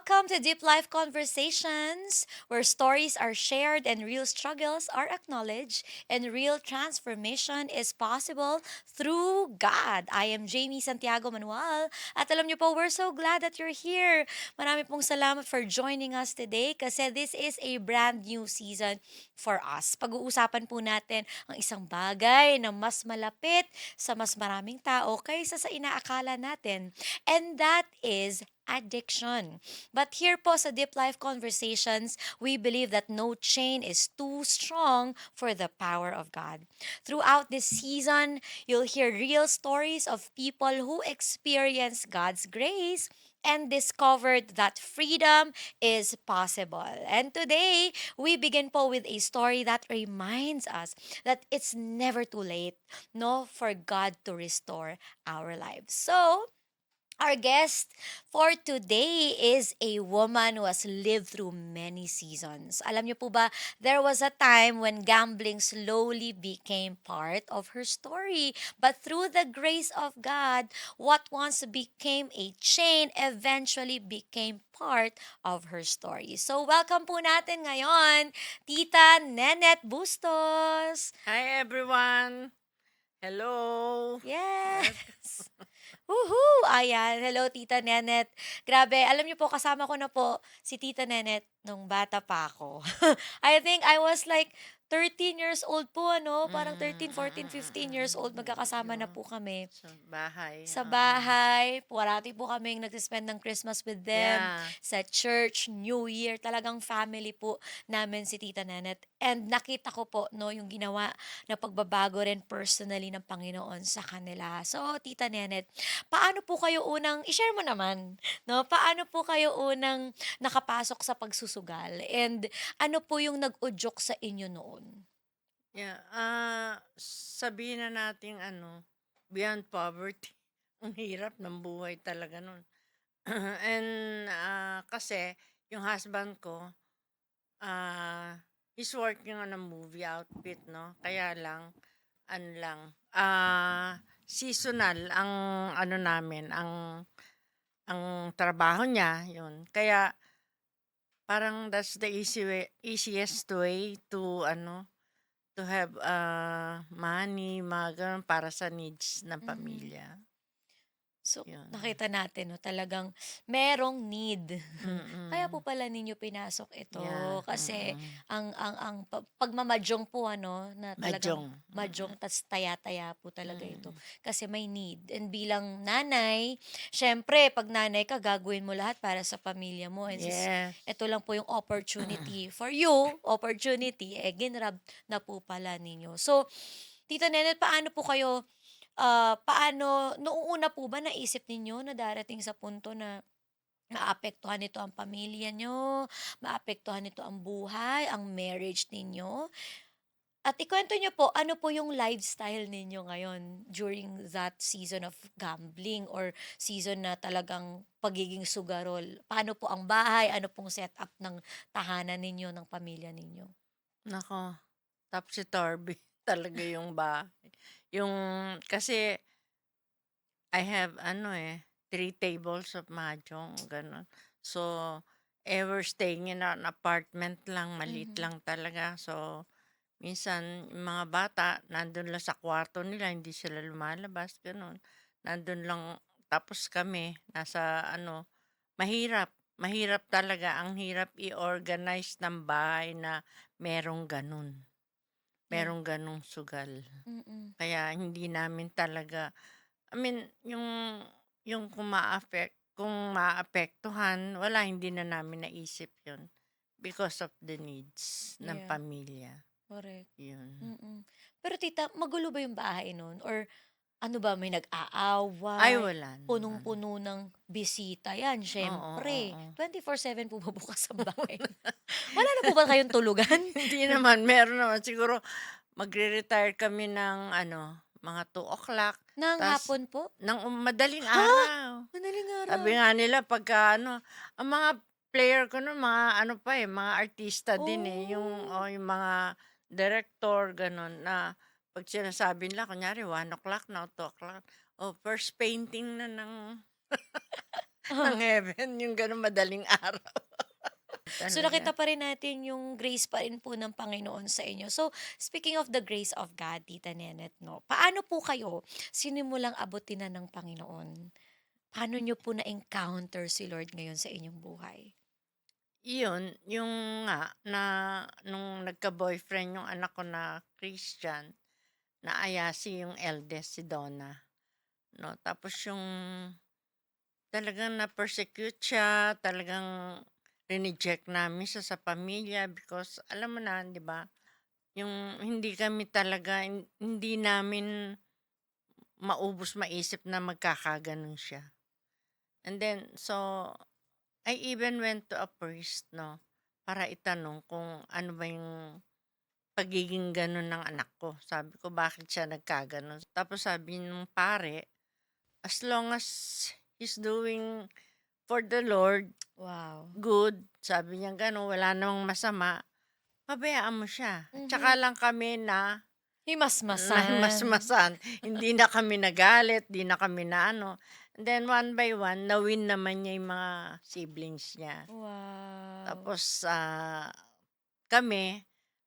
Welcome to Deep Life Conversations, where stories are shared and real struggles are acknowledged, and real transformation is possible through God. I am Jamie Santiago Manuel, at alam niyo po, we're so glad that you're here. Marami pong salamat for joining us today kasi this is a brand new season for us. Pag-uusapan po natin ang isang bagay na mas malapit sa mas maraming tao kaysa sa inaakala natin. And that is addiction. But here po sa Deep Life Conversations, we believe that no chain is too strong for the power of God. Throughout this season, you'll hear real stories of people who experience God's grace and discovered that freedom is possible. And today, we begin po with a story that reminds us that it's never too late, no, for God to restore our lives. So, our guest for today is a woman who has lived through many seasons. Alam niyo po ba, there was a time when gambling slowly became part of her story. But through the grace of God, what once became a chain eventually became part of her story. So welcome po natin ngayon, Tita Nenet Bustos. Hi everyone. Hello. Yes! Woohoo! Ayan, hello Tita Nenet. Grabe, alam niyo po kasama ko na po si Tita Nenet nung bata pa ako. I think I was like 13 years old po ano, parang 13, 14, 15 years old magkakasama na Yung po kami sa bahay, sa oo. bahay. Parati po kaming nagsispend ng Christmas with them, Yeah. sa church, New Year. Talagang family po namin si Tita Nenet. And nakita ko po no, yung ginawa na pagbabago rin personally ng Panginoon sa kanila. So, Tita Nenet, paano po kayo unang, i-share mo naman, no? Paano po kayo unang nakapasok sa pagsusugal? And ano po yung nag-udyok sa inyo noon? Yeah, sabihin na nating ano, beyond poverty. Ang hirap ng buhay talaga nun. And, kasi yung husband ko, he's working on a movie outfit 'no, kaya lang ano lang, seasonal ang ano namin, ang trabaho niya, yun. Kaya parang that's the easiest way to ano, to have, money, mga gano'n para sa needs ng Mhm. pamilya, So, 'yun. nakita natin 'no, talagang merong need. Kaya po Mm. pala ninyo pinasok ito Yeah, kasi ang pagmamajong po ano, na talagang mahjong, mahjong ta's taya-taya po talaga ito mm. kasi may need. And bilang nanay, siyempre 'pag nanay ka gagawin mo lahat para sa pamilya mo and Yes. ito lang po yung opportunity for you, opportunity, eh, ginrab na po pala ninyo. So, Tita Nenet, paano po kayo paano noong una po ba naisip ninyo na darating sa punto na maapektuhan nito ang pamilya niyo, maapektuhan nito ang buhay, ang marriage ninyo? At ikuwento niyo po, ano po yung lifestyle ninyo ngayon during that season of gambling or season na talagang pagiging sugarol? Paano po ang bahay? Ano pong setup ng tahanan ninyo, ng pamilya ninyo? Naku, topsy-turvy talaga yung bahay. Yung kasi I have ano, three tables of mahjong, gano'n. So, we're staying in an apartment lang, maliit Mhm. lang talaga. So, minsan yung mga bata nandun lang sa kwarto nila, hindi sila lumalabas, gano'n. Nandun lang tapos kami nasa ano, mahirap, mahirap talaga. Ang hirap i-organize ng bahay na merong gano'n, Yeah. merong gano'ng sugal. Mm. Kaya hindi namin talaga I mean, yung kung maapektuhan, wala, hindi na namin naisip yun because of the needs ng Yeah, pamilya, correct. yun. Mm. Pero tita, magulo ba yung bahay nun or ano ba, may Ay nag-aaway, wala naman. punong-puno ng bisita 'yan Oo, siyempre. oo. 24/7 po ba bukas ang bahay niyo? Wala na po ba kayong tulugan? Hindi naman, meron naman siguro magre-retire kami ng ano, mga 2 o'clock Ng ta's hapon po? ng madaling Ha? araw. Madaling araw? Sabi nga nila pagka ano, ang mga player ko nun mga ano pa, mga artista din, yung Oh. yung mga director gano'n na 'pag sinasabi nila kunyari 1 o'clock na o 2 o'clock, "Oh, first painting na ng ng heaven, yung gano'ng madaling araw. So, Talaga. nakita pa rin natin yung grace pa rin po ng Panginoon sa inyo. So, speaking of the grace of God, Tita Nenet 'no, paano po kayo sinimulang abutin na ng Panginoon? Paano niyo po na-encounter si Lord ngayon sa inyong buhay? Iyon, yung nga na nung nagka-boyfriend yung anak ko na Christian, naayasi yung eldest, si Donna, 'no. Tapos yung talagang na-persecute siya, talagang rineject namin siya sa pamilya because alam mo na, 'di ba, yung hindi kami talaga hindi namin maisip na magkakagano'n siya. And then so, I even went to a priest 'no, para itanong kung ano ba yung pagiging gano'n ng anak ko. Sabi ko, "Bakit siya nagkagano'n?" Tapos sabi nung pare, "As long as he's doing for the Lord, Wow. good," sabi niya gano'n, "wala namang masama, pabayaan mo siya." Tsaka Mhm. lang kami na Himasmasan. nahimasmasan, hindi na kami nagalit, 'di na kami naano. And then one by one, na-win naman niya yung mga siblings niya. Wow. Tapos, kami,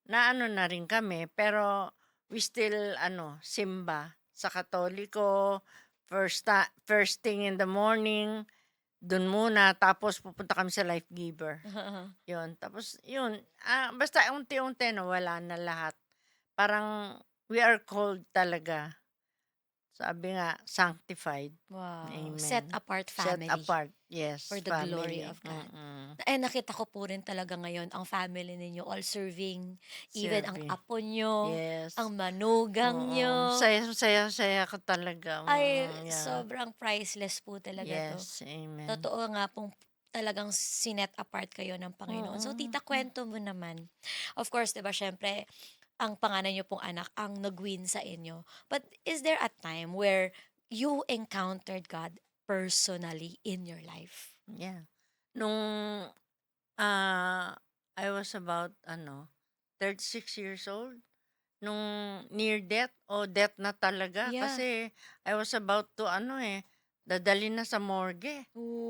naano na rin kami, pero we still ano, simba sa Katoliko, first thing in the morning, dun muna, tapos pupunta kami sa Life Giver, yun. Tapos yun, basta unti-unti nawala na lahat. Parang we are called talaga, sabi nga, sanctified. Wow, set Amen. apart Set family apart, yes, for the glory family, of God. mm. Nakita ko po rin talaga ngayon ang family ninyo all serving, even ang Serving, apo niyo, yes. ang manugang Oo, niyo. saya ko talaga, Ay, yeah. sobrang priceless po talaga 'to. Yes, amen. Totoo nga pong talagang sinet apart kayo ng Panginoon. So Oo, tita, kuwento mo naman. Of course, 'di ba siyempre ang panganay niyo pong anak ang nag-win sa inyo. But is there a time where you encountered God personally in your life? yeah. Nung, ah, I was about ano, 36 years old, nung near death o death na talaga Yeah. kasi I was about to ano, dadalhin na sa morgue,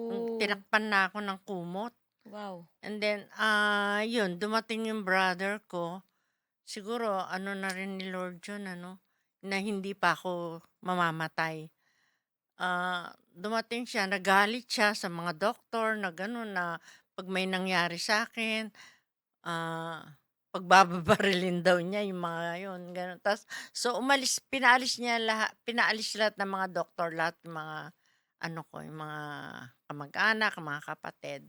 nung Oh, tinakpan na ako ng kumot. wow. And then, yun dumating yung brother ko, siguro ano na rin ni Lord yun ano, na hindi pa ako mamamatay. Dumating siya, nagalit siya sa mga doktor na gano'n na 'pag may nangyari sa'kin, ah, pagbababarilin daw niya yung mga yun, gano'n. So pinaalis lahat ng mga doktor, lahat yung mga ano ko, yung mga kamag-anak, mga kapatid.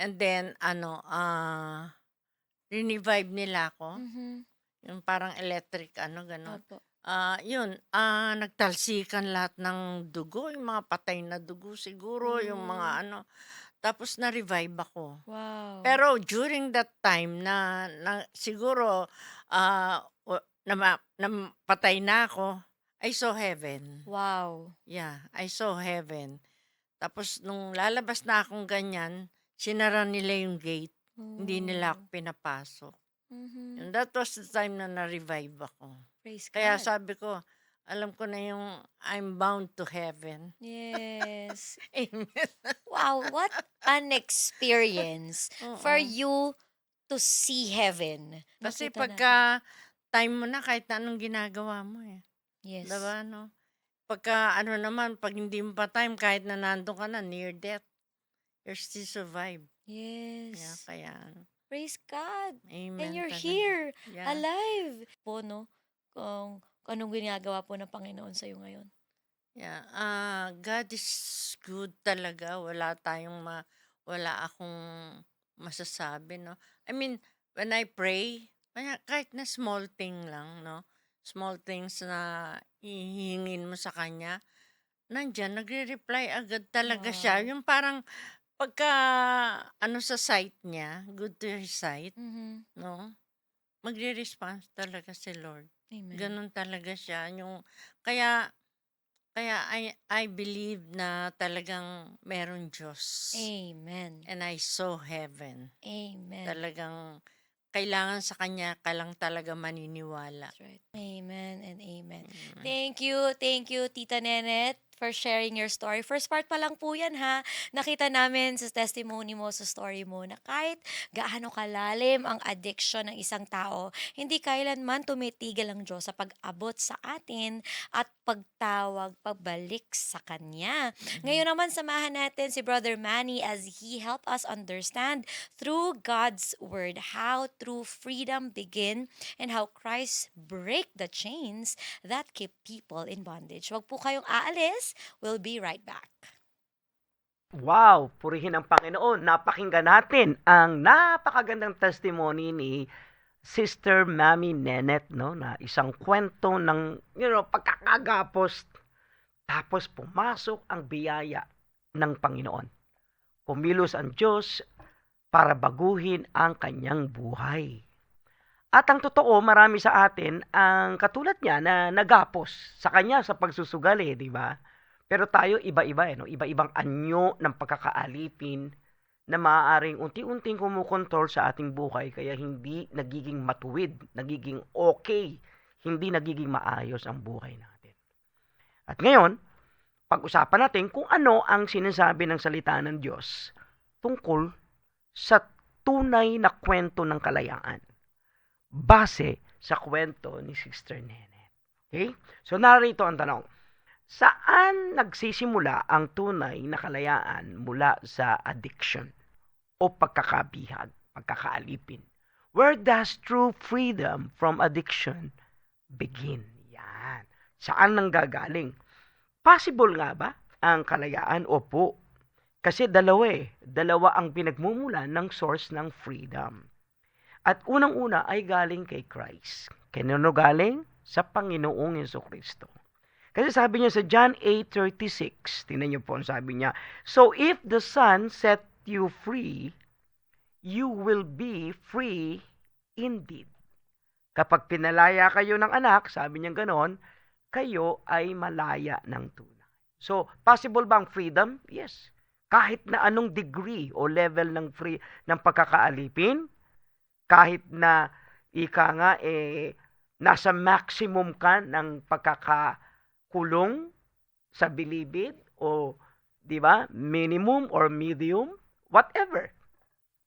And then ano, rinevive nila ako, Mhm, yung parang electric ano, gano'n. opo. Yun, nagtalsikan lahat ng dugo, yung mga patay na dugo siguro, yung mga Oh, ano, tapos na-revive ako. wow. Pero during that time na siguro, patay na ako, I saw heaven. Wow. Yeah, I saw heaven. Tapos nung lalabas na akong ganyan, sinara nila yung gate, hindi nila ako Oh, pinapasok. mhm. And that was the time na na-revive ako. Praise Kaya God. sabi ko, alam ko na yung I'm bound to heaven. Yes. Amen. Wow, what an experience for Oo. you to see heaven. Kasi Makita natin. pagka time mo na kahit na anong ginagawa mo, 'di Yes. ba 'no? Pagka ano naman, 'pag hindi mo pa time kahit na nandun ka na near death, you still survive. Yeah, Yes. kaya ano, Praise God. And amen you're talaga. here, Yeah, alive. Po, no? Kung anong ginagawa po ng Panginoon sa'yo ngayon. yeah. God is good talaga, wala akong masasabi 'no. I mean, when I pray, kaya kahit na small thing lang 'no, small things na hihingin mo sa kanya, nandiyan nagre-reply agad talaga siya. Wow. Yung parang pagka ano sa sight niya, good to his sight Mhm. 'no, magre-response talaga si Lord. Amen. Gano'n talaga siya, yung kaya kaya I believe na talagang merong Diyos Amen. and I saw heaven. Amen. Talagang kailangan sa kanya ka lang talaga maniniwala. That's right. Amen and amen. Mm. Thank you, Tita Nenet. for sharing your story. First part pa lang po yan ha. Nakita namin sa testimony mo, sa story mo, na kahit gaano kalalim ang addiction ng isang tao, hindi kailanman tumitigil ang Diyos sa pag-abot sa atin at pagtawag, pagbalik sa Kanya. Mm. Ngayon naman, samahan natin si Brother Manny as he help us understand through God's Word how true freedom begin and how Christ break the chains that keep people in bondage. Huwag po kayong aalis. We'll be right back. Wow! Purihin ang Panginoon. Napakinggan natin ang napakagandang testimony ni Sister Mami Nenet, no, na isang kwento ng pagkakagapos tapos pumasok ang biyaya ng Panginoon. Kumilos ang Diyos para baguhin ang kanyang buhay. At ang totoo, marami sa atin ang katulad niya na nagapos sa kanya sa pagsusugali, di ba? Pero tayo iba-iba, no? Iba-ibang anyo ng pagkakaalipin na maaaring unti-unting kumukontrol sa ating buhay kaya hindi nagiging matuwid, nagiging okay, hindi nagiging maayos ang buhay natin. At ngayon, pag-usapan natin kung ano ang sinasabi ng salita ng Diyos tungkol sa tunay na kwento ng kalayaan base sa kwento ni Sister Nenet. Okay? So narito ang tanong. Saan nagsisimula ang tunay na kalayaan mula sa addiction o pagkakabihag, pagkakaalipin? Where does true freedom from addiction begin? Yan. Saan nanggagaling? Possible nga ba ang kalayaan? Opo. Kasi dalawa ang pinagmumulan ng source ng freedom. At unang-una ay galing kay Christ. Kanino galing? Sa Panginoong Jesucristo. Kasi sabi niya sa John 8:36, tingnan niyo po ang sabi niya, so if the Son set you free, you will be free indeed. Kapag pinalaya kayo ng anak, sabi niya ganon, kayo ay malaya ng tunay. So, possible bang freedom? Yes. Kahit na anong degree o level ng ng pagkakaalipin, kahit na ika nga nasa maximum ka ng pagkakakulong sa bilibid o 'di ba, minimum or medium, whatever,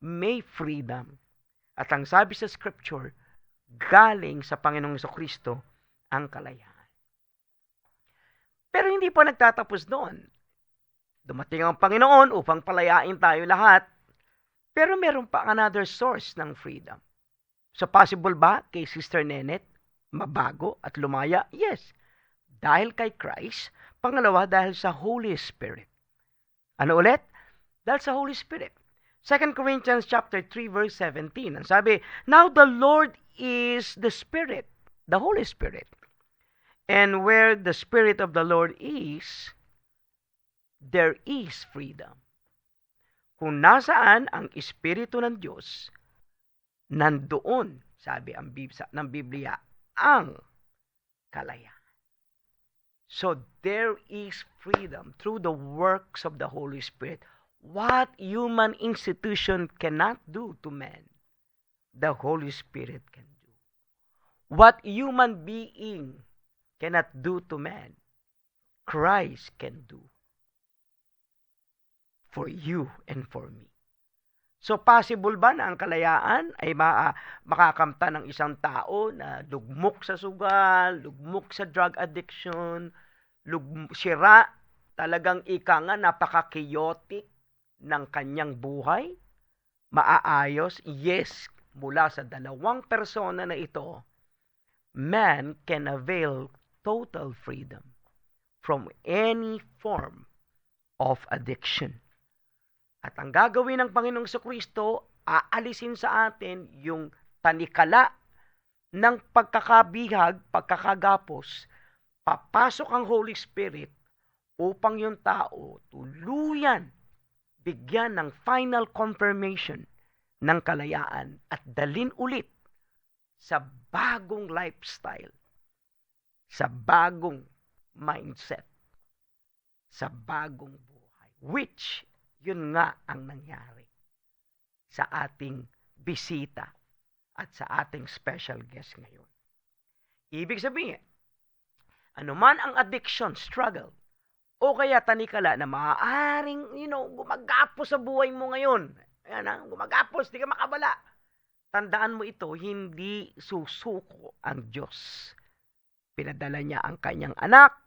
may freedom. At ang sabi sa scripture, galing sa Panginoong Jesucristo ang kalayaan. Pero hindi pa nagtatapos doon. Dumating ang Panginoon upang palayain tayo lahat. Pero meron pa another source ng freedom. So possible ba kay Sister Nenet mabago at lumaya? Yes. Dahil kay Christ. Pangalawa, dahil sa Holy Spirit. Ano ulit? Dahil sa Holy Spirit. 2 Corinthians chapter 3 verse 17. Ang sabi, now the Lord is the Spirit, the Holy Spirit. And where the Spirit of the Lord is, there is freedom. Kung nasaan ang Espiritu ng Diyos, nandoon, sabi ng Biblia, ang kalayaan. So there is freedom through the works of the Holy Spirit. What human institution cannot do to man, the Holy Spirit can do. What human being cannot do to man, Christ can do. For you and for me. So possible ba na ang kalayaan ay makakamta ng isang tao na lugmok sa sugal, lugmok sa drug addiction, sira, talagang ika nga napaka-chaotic ng kanyang buhay? Maaayos? Yes, mula sa dalawang persona na ito, man can avail total freedom from any form of addiction. At ang gagawin ng Panginoong Jesucristo, aalisin sa atin yung tanikala ng pagkakabihag, pagkakagapos, papasok ang Holy Spirit upang yung tao tuluyan bigyan ng final confirmation ng kalayaan at dalin ulit sa bagong lifestyle, sa bagong mindset, sa bagong buhay, which yun nga ang nangyari sa ating bisita at sa ating special guest ngayon. Ibig sabihin, anuman ang addiction, struggle, o kaya tanikala na maaaring, gumagapos sa buhay mo ngayon. Ayan, gumagapos, di ka makabala. Tandaan mo ito, hindi susuko ang Diyos. Pinadala niya ang kanyang anak,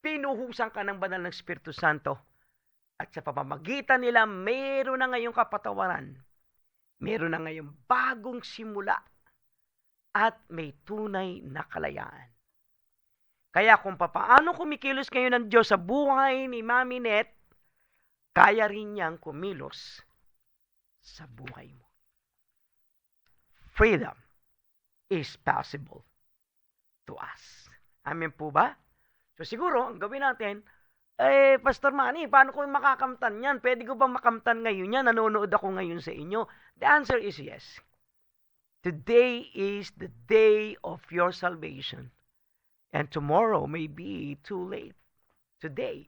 pinuhusan ka ng banal ng Espiritu Santo, at sa pamamagitan nila, meron na ngayong kapatawaran. Meron na ngayong bagong simula at may tunay na kalayaan. Kaya kung papaano kumikilos ngayon ng Diyos sa buhay ni Mami Net, kaya rin niyang kumilos sa buhay mo. Freedom is possible to us. Amen po ba? So siguro, ang gawin natin, Pastor Manny, paano ko makakamtan yan? Pwede ko ba makamtan ngayon yan? Nanonood ako ngayon sa inyo. The answer is yes. Today is the day of your salvation. And tomorrow may be too late. Today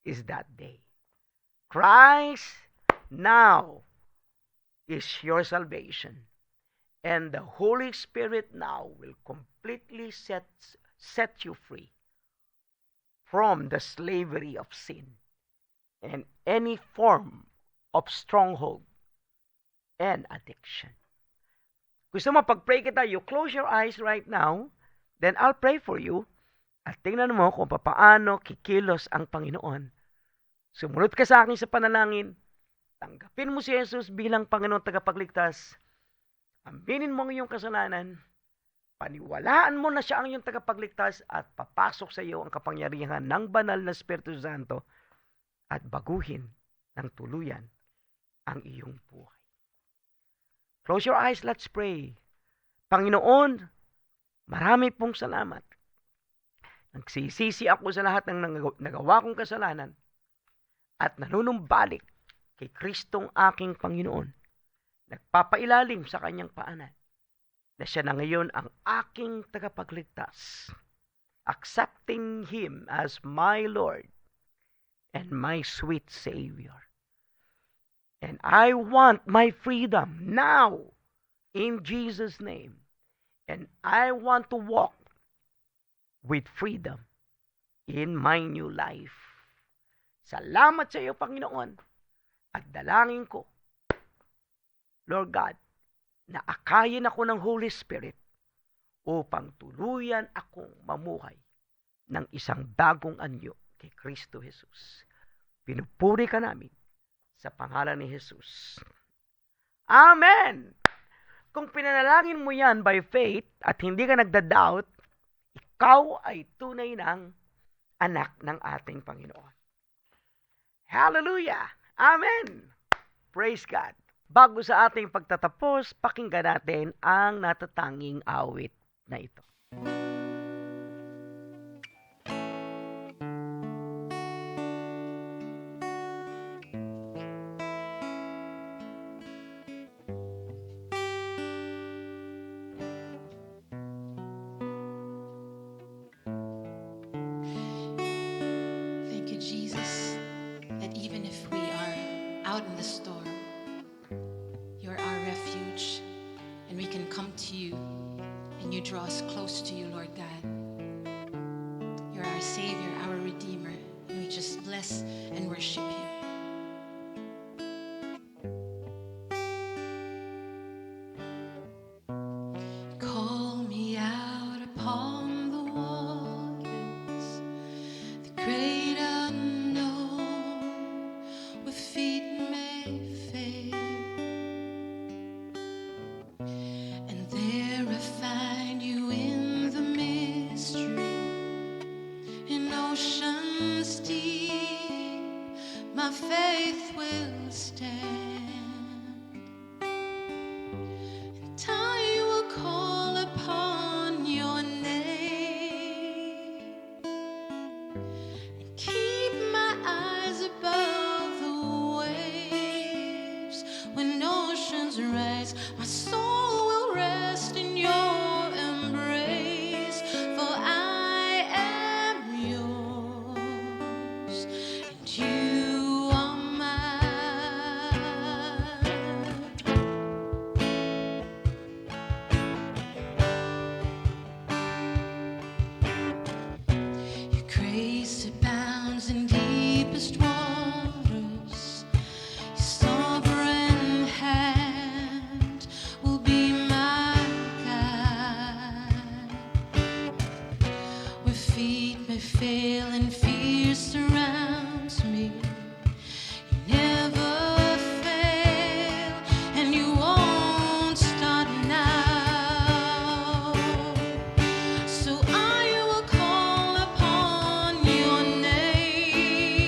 is that day. Christ now is your salvation. And the Holy Spirit now will completely set you free from the slavery of sin and any form of stronghold and addiction. Gusto mo pag-pray kita, you close your eyes right now, then I'll pray for you at tingnan mo kung paano kikilos ang Panginoon. Sumunod ka sa akin sa panalangin, tanggapin mo si Jesus bilang Panginoon tagapagligtas, aminin mo ang iyong kasalanan, paniwalaan mo na siya ang iyong tagapagligtas at papasok sa iyo ang kapangyarihan ng banal na Espiritu Santo at baguhin ng tuluyan ang iyong buhay. Close your eyes, let's pray. Panginoon, marami pong salamat. Nagsisisi ako sa lahat ng nagawa kong kasalanan at nanunumbalik kay Kristong aking Panginoon. Nagpapailalim sa kanyang paanan na siya na ngayon ang aking tagapagligtas, accepting Him as my Lord and my sweet Savior. And I want my freedom now in Jesus' name. And I want to walk with freedom in my new life. Salamat sa iyo, Panginoon. At dalangin ko, Lord God, na akayin ako ng Holy Spirit upang tuluyan akong mamuhay ng isang bagong anyo kay Kristo Jesus. Pinupuri ka namin sa pangalan ni Jesus. Amen! Kung pinanalangin mo yan by faith at hindi ka nagda-doubt, ikaw ay tunay ng anak ng ating Panginoon. Hallelujah! Amen! Praise God! Bago sa ating pagtatapos, pakinggan natin ang natatanging awit na ito. Thank you, Jesus, that even if we are out in the storm, you're our refuge, and we can come to you, and you draw us close to you, Lord God. You're our Savior, our Redeemer, and we just bless and worship you. Call me out upon the waters, the great unknown, where feet may fail, and there I find you in the mystery, in oceans deep, my faith will stand. And I will call upon your name and keep my eyes above the waves. When oceans rise, my soul will rest in your embrace. For I am yours, and you are mine. Your grace feet may fail and fear surrounds me. You never fail, and you won't start now. So I will call upon your name.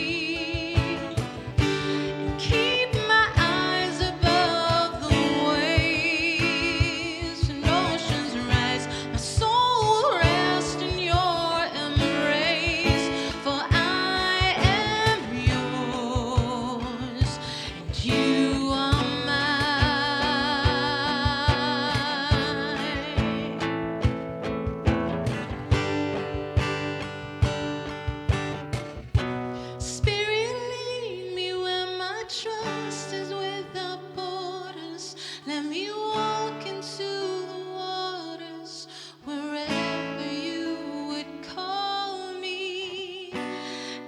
Keep my eyes above the waves and oceans rise. My soul will rest in your embrace, for I am yours and you are mine. Spirit, lead me where my trust is without borders. Let me walk into the waters wherever you would call me.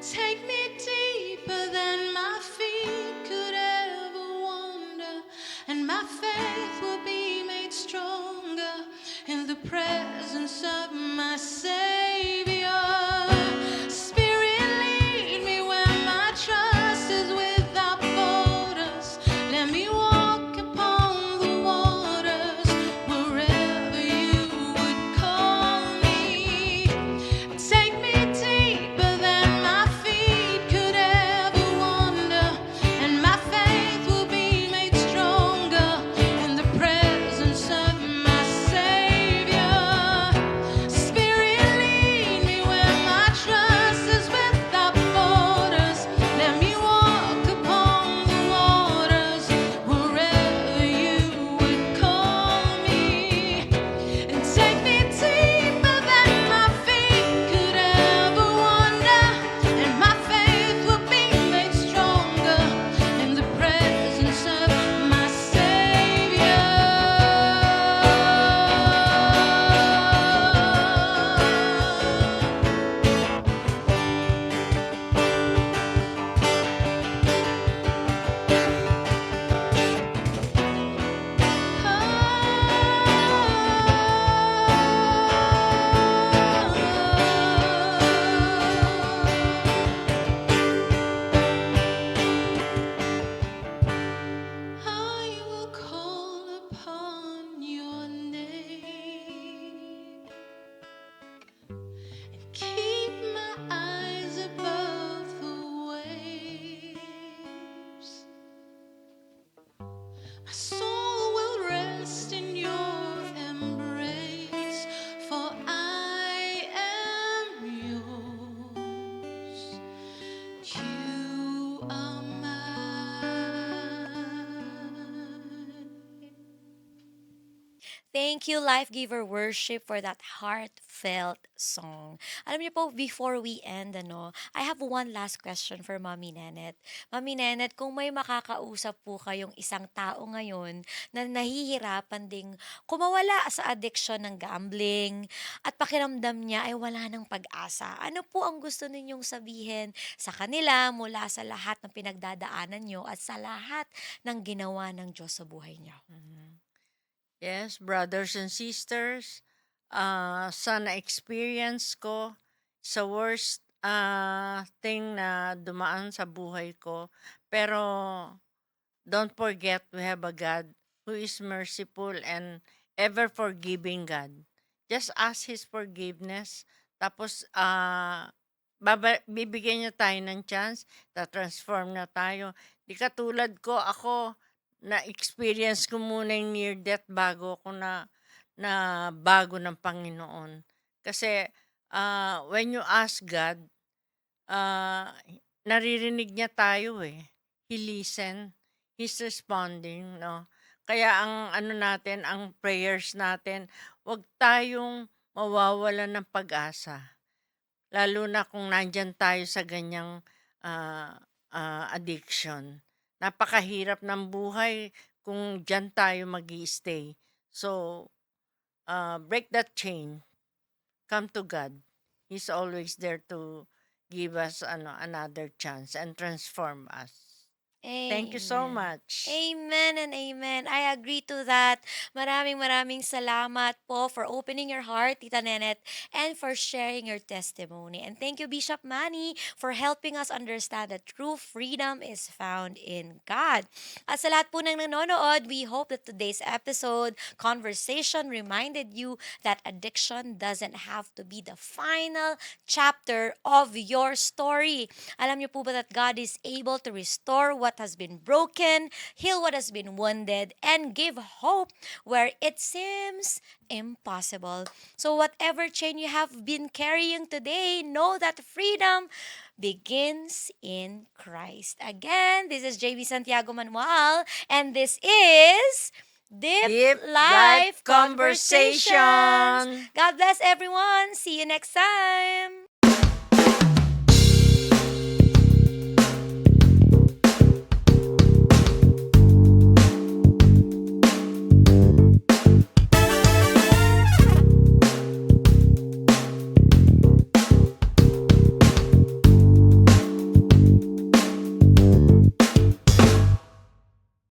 Take me deeper than my feet could ever wander, and my faith will be made stronger in the presence of my Savior. Spirit, lead me where my trust is without borders. Let me walk upon the waters wherever you would call me. Take me deeper than my feet could ever wander, and my faith will be made stronger in the presence of my Savior. Spirit, lead me where my trust is without borders. Let me walk upon the waters wherever you would call me. And take me deeper than my feet could ever wander, and my faith will be made stronger in the presence of my Savior. I will call upon your name and keep my eyes above the waves. My soul will rest in your embrace, for I am yours. You are mine. Thank you, Life Giver Worship, for that heartfelt song. Alam niyo po, before we end, I have one last question for Mami Nenet. Mami Nenet, kung may makakausap po kayong isang tao ngayon na nahihirapan ding kumawala sa addiction ng gambling at pakiramdam niya ay wala ng pag-asa, ano po ang gusto ninyong sabihin sa kanila mula sa lahat ng pinagdadaanan nyo at sa lahat ng ginawa ng Diyos sa buhay niyo? Yes, brothers and sisters, sa na-experience ko, sa worst thing na dumaan sa buhay ko. Pero don't forget we have a God who is merciful and ever forgiving God. Just ask His forgiveness. Tapos, bibigyan niya tayo ng chance, transform na tayo. Di katulad ko, ako, na-experience ko muna yung near death bago ako na bago ng Panginoon. Kasi when you ask God, naririnig niya tayo eh. He listen, He's responding, no? Kaya ang ano natin, ang prayers natin, wag tayong mawawalan ng pag-asa. Lalo na kung nandyan tayo sa ganyang addiction. Napakahirap ng buhay kung dyan tayo mag-i-stay. So, break that chain. Come to God. He's always there to give us another chance and transform us. Thank you so Amen. much. Amen and amen. I agree to that. Maraming salamat po for opening your heart, Tita Nenet, and for sharing your testimony. And thank you, Bishop Manny, for helping us understand that true freedom is found in God. At sa lahat po ng nanonood, we hope that today's episode conversation reminded you that addiction doesn't have to be the final chapter of your story. Alam niyo po ba that God is able to restore what has been broken, heal what has been wounded, and give hope where it seems impossible. So, whatever chain you have been carrying today, know that freedom begins in Christ. Again, this is JB Santiago Manuel, and this is Deep Deep Life Life Conversations. Conversation. God bless everyone. See you next time.